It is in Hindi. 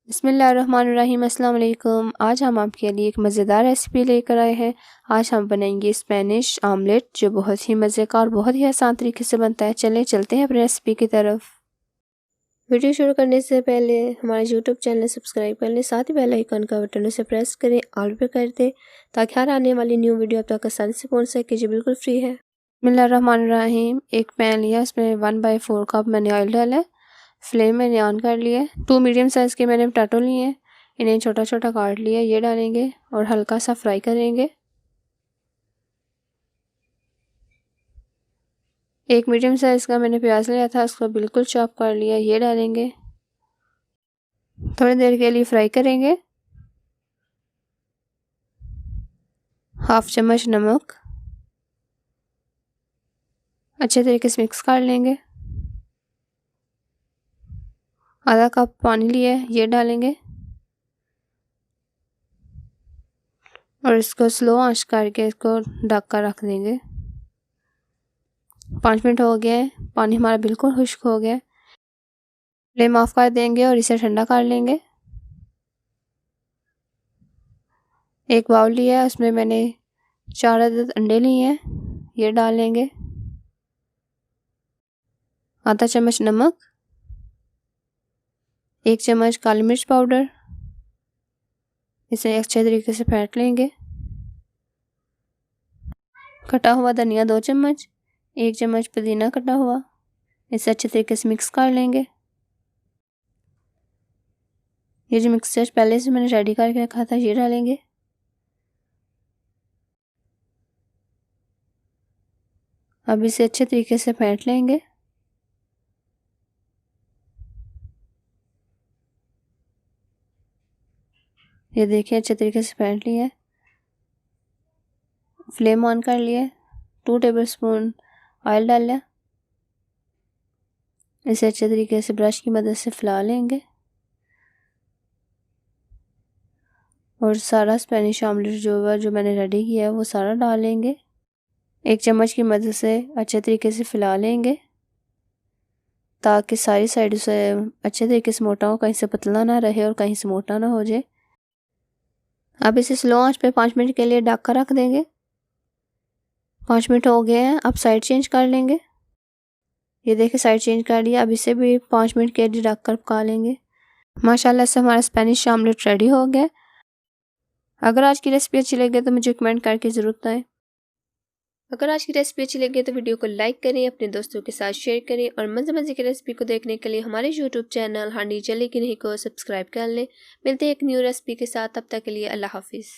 बिस्मिल्लाहिर्रहमानिर्रहीम। अस्सलाम वालेकुम। आज हम आपके लिए एक मज़ेदार रेसिपी लेकर आए हैं। आज हम बनाएंगे स्पेनिश आमलेट, जो बहुत ही मज़े का और बहुत ही आसान तरीके से बनता है। चलते हैं अपनी रेसिपी की तरफ। वीडियो शुरू करने से पहले हमारे यूट्यूब चैनल सब्सक्राइब कर लें, साथ ही बेल आइकन का बटन उसे प्रेस करें, ऑल पे कर दें, ताकि हर आने वाली न्यू वीडियो आप तक आसानी से पहुँच सके। जो बिल्कुल फ्री है। बिस्मिल्लाहिर्रहमानिर्रहीम। एक पैन लिया, इसमें 1/4 कप मैंने ऑयल डाला है। फ्लेम मैंने ऑन कर लिया है। 2 मीडियम साइज़ के मैंने पोटैटो लिए हैं, इन्हें छोटा छोटा काट लिया, ये डालेंगे और हल्का सा फ्राई करेंगे। एक मीडियम साइज़ का मैंने प्याज लिया था, उसको बिल्कुल चॉप कर लिया, ये डालेंगे। थोड़ी देर के लिए फ्राई करेंगे। हाफ चम्मच नमक, अच्छे तरीके से मिक्स कर लेंगे। आधा कप पानी लिया है, ये डालेंगे और इसको स्लो आंच करके इसको ढक कर रख देंगे। 5 मिनट हो गए हैं, पानी हमारा बिल्कुल खुश्क हो गया। फ्लेम ऑफ कर देंगे और इसे ठंडा कर लेंगे। एक बाउल लिया है, उसमें मैंने 4 अदद अंडे लिए हैं, ये डालेंगे। आधा चम्मच नमक, 1 चम्मच काली मिर्च पाउडर, इसे अच्छे तरीके से फेंट लेंगे। कटा हुआ धनिया 2 चम्मच, 1 चम्मच पुदीना कटा हुआ, इसे अच्छे तरीके से मिक्स कर लेंगे। ये जो मिक्सचर पहले से मैंने रेडी करके रखा था, ये डालेंगे। अब इसे अच्छे तरीके से फेंट लेंगे। ये देखिए अच्छे तरीके से फेंट लिया है। फ्लेम ऑन कर लिया है। 2 टेबलस्पून ऑयल डाल लिया, इसे अच्छे तरीके से ब्रश की मदद से फैला लेंगे और सारा स्पेनिश ऑमलेट जो मैंने रेडी किया है वो सारा डालेंगे। 1 चम्मच की मदद से अच्छे तरीके से फैला लेंगे, ताकि सारी साइड से अच्छे तरीके से मोटा हो, कहीं से पतला ना रहे और कहीं से मोटा ना हो जाए। अब इसे स्लो आंच पे 5 मिनट के लिए ढक कर रख देंगे। 5 मिनट हो गए हैं, अब साइड चेंज कर लेंगे। ये देखिए साइड चेंज कर लिया। अब इसे भी 5 मिनट के लिए ढक कर पका लेंगे। माशाल्लाह से हमारा स्पेनिश ऑमलेट रेडी हो गया। अगर आज की रेसिपी अच्छी लगे तो मुझे कमेंट करके ज़रूर बताएं। अगर आज की रेसिपी अच्छी लगे तो वीडियो को लाइक करें, अपने दोस्तों के साथ शेयर करें और मज़े की रेसिपी को देखने के लिए हमारे यूट्यूब चैनल हांडी जल्दी की नहीं को सब्सक्राइब कर लें। मिलते हैं एक न्यू रेसिपी के साथ, तब तक के लिए अल्लाह हाफिज़।